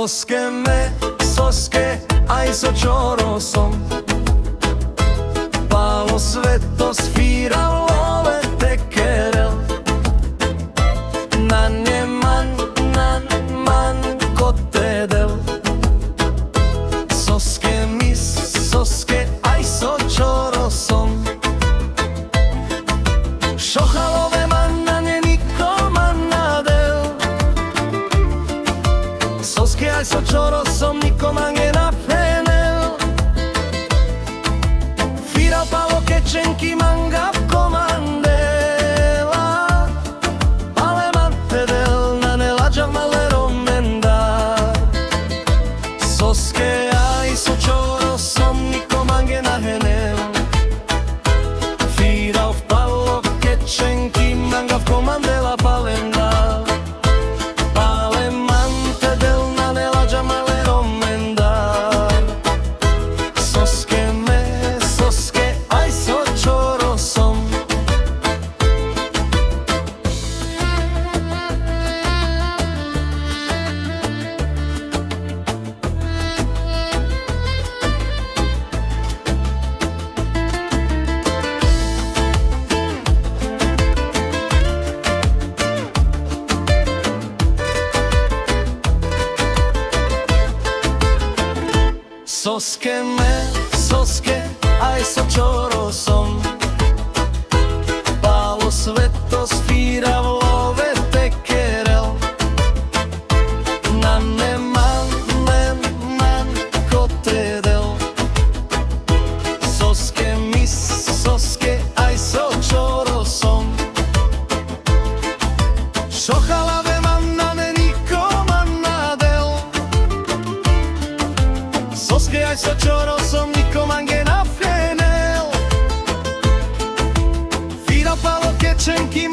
Soske me, soske, aj so čorosom Palo sveto sviralo vetekerel Nan je man kotedel Soske mis, soske, aj so čorosom Šohalove manane nikoma nadel Soske aj so čorosom nikoma nge naphenel Firal palo kečenki manga v komandela Ale man tedel na ne lađav malero mendar Soske aj so čorosom nikoma nge nahenel Firal palo kečenki manga v komandela palenda Soske me, soske, aj so čorosom Palo sveto sviravlo vetekerel Na ne man kotedel Soske mis, soske, aj so čorosom Šohalave manane nikoma nadel Soske aj so čorosom nikoma nge naphenel Firal palo kečenki